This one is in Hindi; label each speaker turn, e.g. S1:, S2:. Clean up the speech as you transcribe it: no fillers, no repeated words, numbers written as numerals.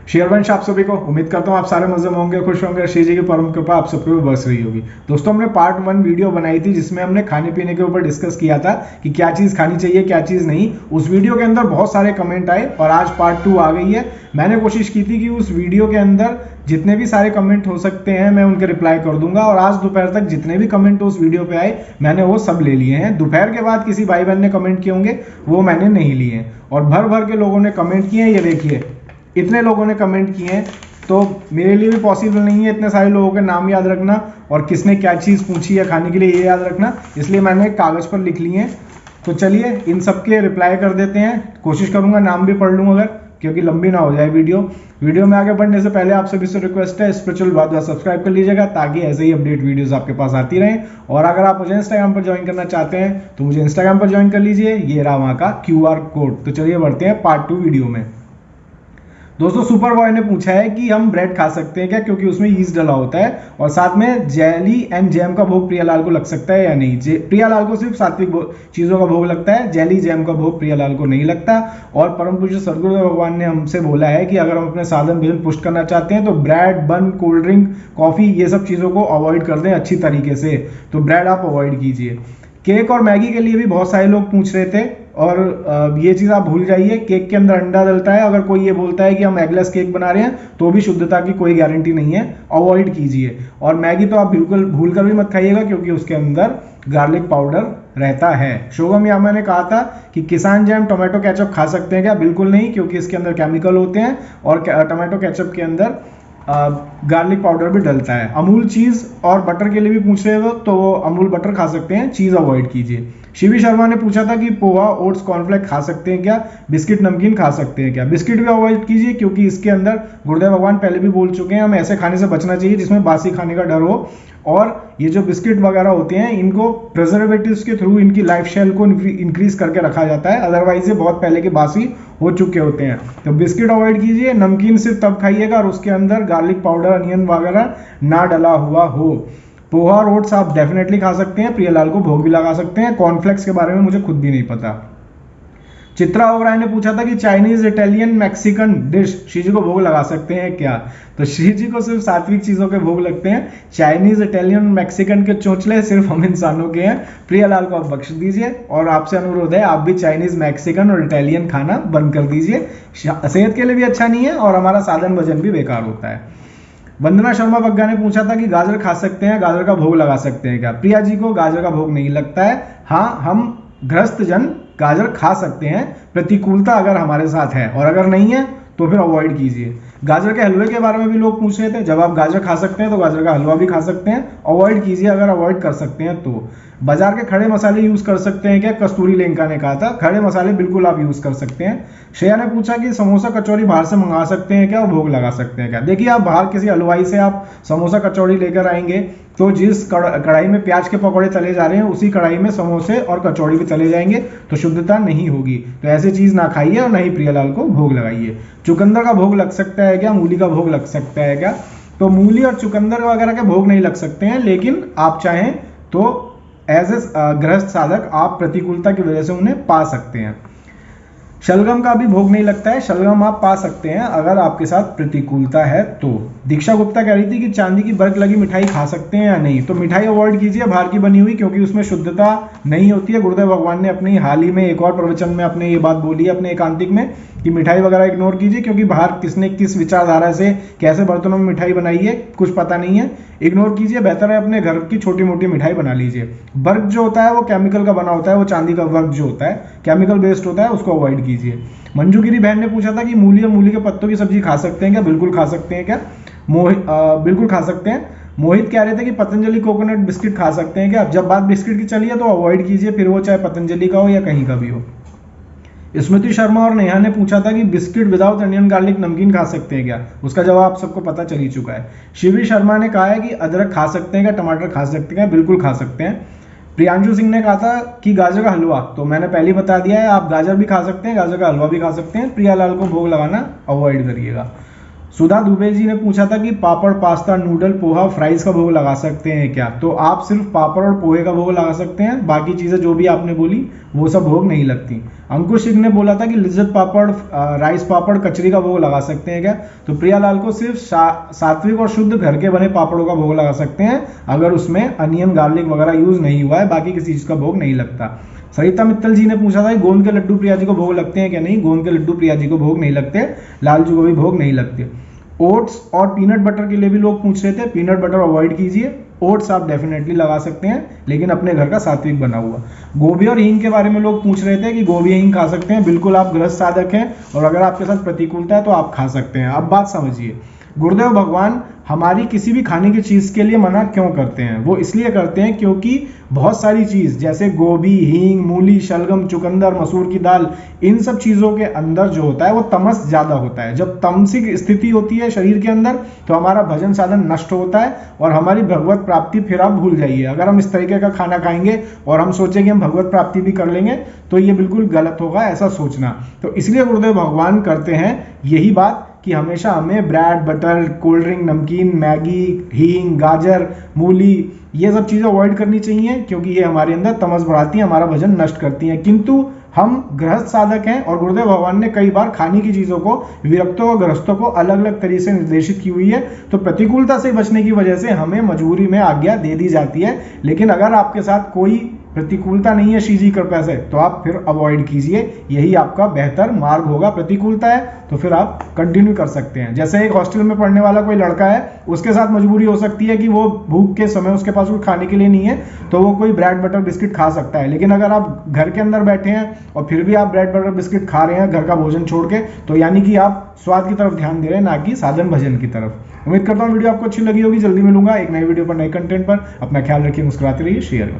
S1: शेयरवंश आप सभी को, उम्मीद करता हूँ आप सारे मजे में होंगे, खुश होंगे। श्री जी की परम कृपा आप सबके ऊपर बरस रही होगी। दोस्तों, हमने पार्ट 1 वीडियो बनाई थी जिसमें हमने खाने पीने के ऊपर डिस्कस किया था कि क्या चीज़ खानी चाहिए क्या चीज़ नहीं। उस वीडियो के अंदर बहुत सारे कमेंट आए और आज पार्ट 2 आ गई है। मैंने कोशिश की थी कि उस वीडियो के अंदर जितने भी सारे कमेंट हो सकते हैं मैं उनके रिप्लाई कर दूंगा, और आज दोपहर तक जितने भी कमेंट उस वीडियो पे आए मैंने वो सब ले लिए हैं। दोपहर के बाद किसी भाई बहन ने कमेंट किए होंगे वो मैंने नहीं लिए हैं, और भर भर के लोगों ने कमेंट किए हैं। ये देखिए, इतने लोगों ने कमेंट किए हैं, तो मेरे लिए भी पॉसिबल नहीं है इतने सारे लोगों के नाम याद रखना और किसने क्या चीज़ पूछी है खाने के लिए ये याद रखना, इसलिए मैंने कागज़ पर लिख लिए हैं। तो चलिए इन सब के रिप्लाई कर देते हैं। कोशिश करूंगा नाम भी पढ़ लूँ अगर, क्योंकि लंबी ना हो जाए वीडियो में आगे बढ़ने से पहले आप सभी से रिक्वेस्ट है, स्पिरिचुअल बात सब्सक्राइब कर लीजिएगा ताकि ऐसे ही अपडेट वीडियोस आपके पास आती रहें। और अगर आप मुझे इंस्टाग्राम पर ज्वाइन करना चाहते हैं तो मुझे इंस्टाग्राम पर ज्वाइन कर लीजिए, ये रहा वहाँ का QR कोड। तो चलिए बढ़ते हैं पार्ट 2 वीडियो में। दोस्तों, सुपर बॉय ने पूछा है कि हम ब्रेड खा सकते हैं क्या, क्योंकि उसमें यीस्ट डला होता है, और साथ में जेली एंड जैम का भोग प्रियालाल को लग सकता है या नहीं। प्रियालाल को सिर्फ सात्विक चीज़ों का भोग लगता है, जेली जैम का भोग प्रियालाल को नहीं लगता। और परम पूज्य सदगुरुदेव भगवान ने हमसे बोला है कि अगर हम अपने साधन भजन पुष्ट करना चाहते हैं तो ब्रेड, बन, कोल्ड ड्रिंक, कॉफ़ी ये सब चीज़ों को अवॉइड कर दें अच्छी तरीके से। तो ब्रेड आप अवॉइड कीजिए। केक और मैगी के लिए भी बहुत सारे लोग पूछ रहे थे, और ये चीज़ आप भूल जाइए, केक के अंदर अंडा डलता है। अगर कोई ये बोलता है कि हम एगलेस केक बना रहे हैं तो भी शुद्धता की कोई गारंटी नहीं है, अवॉइड कीजिए। और मैगी तो आप बिल्कुल भूल कर भी मत खाइएगा क्योंकि उसके अंदर गार्लिक पाउडर रहता है। शोगम यामा ने कहा था कि किसान जैम टोमेटो केचप खा सकते हैं क्या, बिल्कुल नहीं, क्योंकि इसके अंदर केमिकल होते हैं और टोमेटो केचप के अंदर गार्लिक पाउडर भी डलता है। अमूल चीज़ और बटर के लिए भी पूछ रहे हो तो अमूल बटर खा सकते हैं, चीज़ अवॉइड कीजिए। शिवी शर्मा ने पूछा था कि पोहा, ओट्स, कॉर्नफ्लेक्स खा सकते हैं क्या, बिस्किट नमकीन खा सकते हैं क्या। बिस्किट भी अवॉइड कीजिए क्योंकि इसके अंदर गुरुदेव भगवान पहले भी बोल चुके हैं हमें ऐसे खाने से बचना चाहिए जिसमें बासी खाने का डर हो। और ये जो बिस्किट वगैरह होते हैं इनको प्रिजर्वेटिव्स के थ्रू इनकी लाइफ स्टाइल को इंक्रीज करके रखा जाता है, अदरवाइज ये बहुत पहले के बासी हो चुके होते हैं। तो बिस्किट अवॉइड कीजिए। नमकीन सिर्फ तब खाइएगा और उसके अंदर गार्लिक पाउडर, अनियन वगैरह ना डला हुआ हो। पोहा और ओट्स आप डेफिनेटली खा सकते हैं, प्रियलाल को भोग भी लगा सकते हैं। कॉर्नफ्लेक्स के बारे में मुझे खुद भी नहीं पता। चित्रा ओबराय ने पूछा था कि Chinese, Italian, Mexican dish Shri ji को भोग लगा सकते हैं क्या। तो श्री जी को सिर्फ सात्विक चीज़ों के भोग लगते हैं। चाइनीज, इटालियन, मैक्सिकन के चोंचले सिर्फ हम इंसानों के हैं। प्रियलाल को आप बख्श दीजिए, और आपसे अनुरोध है आप भी चाइनीज, मैक्सिकन और इटालियन खाना बंद कर दीजिए। सेहत के लिए भी अच्छा नहीं है और हमारा साधन भजन भी बेकार होता है। वंदना शर्मा बग्गा ने पूछा था कि गाजर खा सकते हैं, गाजर का भोग लगा सकते हैं क्या। प्रिया जी को गाजर का भोग नहीं लगता है। हाँ, हम गृहस्थ जन गाजर खा सकते हैं, प्रतिकूलता अगर हमारे साथ है, और अगर नहीं है तो फिर अवॉइड कीजिए। गाजर के हलवे के बारे में भी लोग पूछ रहे थे, जब आप गाजर खा सकते हैं तो गाजर का हलवा भी खा सकते हैं, अवॉइड कीजिए अगर अवॉइड कर सकते हैं तो। बाजार के खड़े मसाले यूज़ कर सकते हैं क्या, कस्तूरी लेंका ने कहा था। खड़े मसाले बिल्कुल आप यूज़ कर सकते हैं। श्रेया ने पूछा कि समोसा कचौड़ी बाहर से मंगा सकते हैं क्या और भोग लगा सकते हैं क्या। देखिए, आप बाहर किसी हलवाई से आप समोसा कचौड़ी लेकर आएंगे तो जिस कढ़ाई में प्याज के पकौड़े तले जा रहे हैं उसी कढ़ाई में समोसे और कचौड़ी भी तले जाएंगे, तो शुद्धता नहीं होगी। तो ऐसी चीज़ ना खाइए और ना ही प्रियलाल को भोग लगाइए। चुकंदर का भोग लग सकता है क्या, मूली का भोग लग सकता है क्या। तो मूली और चुकंदर वगैरह के भोग नहीं लग सकते हैं, लेकिन आप चाहें तो एज ए गृहस्थ साधक आप प्रतिकूलता की वजह से उन्हें पा सकते हैं। शलगम का भी भोग नहीं लगता है, शलगम आप पा सकते हैं अगर आपके साथ प्रतिकूलता है तो। दीक्षा गुप्ता कह रही थी कि चांदी की बर्क लगी मिठाई खा सकते हैं या नहीं। तो मिठाई अवॉइड कीजिए बाहर की बनी हुई, क्योंकि उसमें शुद्धता नहीं होती है। गुरुदेव भगवान ने अपनी हाल ही में एक और प्रवचन में अपने ये बात बोली है अपने एकांतिक में कि मिठाई वगैरह इग्नोर कीजिए, क्योंकि बाहर किसने किस विचारधारा से कैसे बर्तनों में मिठाई बनाई है कुछ पता नहीं है। इग्नोर कीजिए, बेहतर है अपने घर की छोटी मोटी मिठाई बना लीजिए। वर्क जो होता है वो केमिकल का बना होता है, वो चांदी का वर्क जो होता है केमिकल बेस्ड होता है, उसको अवॉइड कीजिए। मंजूगिरी बहन ने पूछा था कि मूली और मूली के पत्तों की सब्जी खा सकते हैं क्या, बिल्कुल खा सकते हैं क्या। बिल्कुल खा सकते हैं। मोहित कह रहे थे कि पतंजलि कोकोनट बिस्किट खा सकते हैं क्या। जब बात बिस्किट की चली है तो अवॉइड कीजिए, फिर वो चाहे पतंजलि का हो या कहीं का भी हो। स्मृति शर्मा और नेहा ने पूछा था कि बिस्किट विदाउट अनियन गार्लिक नमकीन खा सकते हैं क्या। उसका जवाब सबको पता चल ही चुका है। शिवी शर्मा ने कहा है कि अदरक खा सकते हैं क्या, टमाटर खा सकते हैं, बिल्कुल खा सकते हैं। प्रियांशु सिंह ने कहा था कि गाजर का हलवा, तो मैंने पहले ही बता दिया है, आप गाजर भी खा सकते हैं, गाजर का हलवा भी खा सकते हैं। प्रियालाल को भोग लगाना अवॉइड करिएगा। सुधा दुबे जी ने पूछा था कि पापड़, पास्ता, नूडल, पोहा, फ्राइज का भोग लगा सकते हैं क्या? तो आप सिर्फ पापड़ और पोहे का भोग लगा सकते हैं, बाकी चीज़ें जो भी आपने बोली वो सब भोग नहीं लगती। अंकुश सिंह ने बोला था कि लिज्जत पापड़, राइस पापड़, कचरी का भोग लगा सकते हैं क्या? तो प्रियालाल को सिर्फ सात्विक और शुद्ध घर के बने पापड़ों का भोग लगा सकते हैं, अगर उसमें अनियन, गार्लिक वगैरह यूज नहीं हुआ है, बाकी किसी चीज़ का भोग नहीं लगता। सरिता मित्तल जी ने पूछा था कि गोंद के लड्डू प्रिया जी को भोग लगते हैं क्या? नहीं, गोंद के लड्डू प्रिया जी को भोग नहीं लगते, लाल जी को भी भोग नहीं लगते। ओट्स और पीनट बटर के लिए भी लोग पूछ रहे थे, पीनट बटर अवॉइड कीजिए, ओट्स आप डेफिनेटली लगा सकते हैं, लेकिन अपने घर का सात्विक बना हुआ। गोभी और हींग के बारे में लोग पूछ रहे थे कि गोभी हींग खा सकते हैं, बिल्कुल आप गृहस्थ साधक हैं, और अगर आपके साथ प्रतिकूलता है तो आप खा सकते हैं। अब बात समझिए, गुरुदेव भगवान हमारी किसी भी खाने की चीज़ के लिए मना क्यों करते हैं? वो इसलिए करते हैं क्योंकि बहुत सारी चीज़ जैसे गोभी, हींग, मूली, शलगम, चुकंदर, मसूर की दाल, इन सब चीज़ों के अंदर जो होता है वो तमस ज़्यादा होता है। जब तमसिक स्थिति होती है शरीर के अंदर तो हमारा भजन साधन नष्ट होता है और हमारी भगवत प्राप्ति फिर आप भूल जाइए। अगर हम इस तरीके का खाना खाएंगे और हम सोचेंगे हम भगवत प्राप्ति भी कर लेंगे तो ये बिल्कुल गलत होगा ऐसा सोचना। तो इसलिए गुरुदेव भगवान करते हैं यही बात कि हमेशा हमें ब्रेड, बटर, कोल्ड ड्रिंक, नमकीन, मैगी, हींग, गाजर, मूली, ये सब चीज़ें अवॉइड करनी चाहिए क्योंकि ये हमारे अंदर तमस बढ़ाती हैं, हमारा भजन नष्ट करती हैं। किंतु हम गृहस्थ साधक हैं और गुरुदेव भगवान ने कई बार खाने की चीज़ों को विरक्तों और गृहस्थों को अलग अलग तरीके से निर्देशित की हुई है। तो प्रतिकूलता से बचने की वजह से हमें मजबूरी में आज्ञा दे दी जाती है, लेकिन अगर आपके साथ कोई प्रतिकूलता नहीं है श्री जी कृपा से तो आप फिर अवॉइड कीजिए, यही आपका बेहतर मार्ग होगा। प्रतिकूलता है तो फिर आप कंटिन्यू कर सकते हैं। जैसे एक हॉस्टल में पढ़ने वाला कोई लड़का है, उसके साथ मजबूरी हो सकती है कि वो भूख के समय उसके पास कुछ खाने के लिए नहीं है तो वो कोई ब्रेड बटर बिस्किट खा सकता है, लेकिन अगर आप घर के अंदर बैठे हैं और फिर भी आप ब्रेड बटर बिस्किट खा रहे हैं घर का भोजन छोड़ के, तो यानी कि आप स्वाद की तरफ ध्यान दे रहे हैं, ना कि साधन भजन की तरफ। उम्मीद करता हूँ वीडियो आपको अच्छी लगी होगी। जल्दी मिलूंगा एक नई वीडियो पर, नए कंटेंट पर। अपना ख्याल रखिए, मुस्कुराते रहिए। शेयर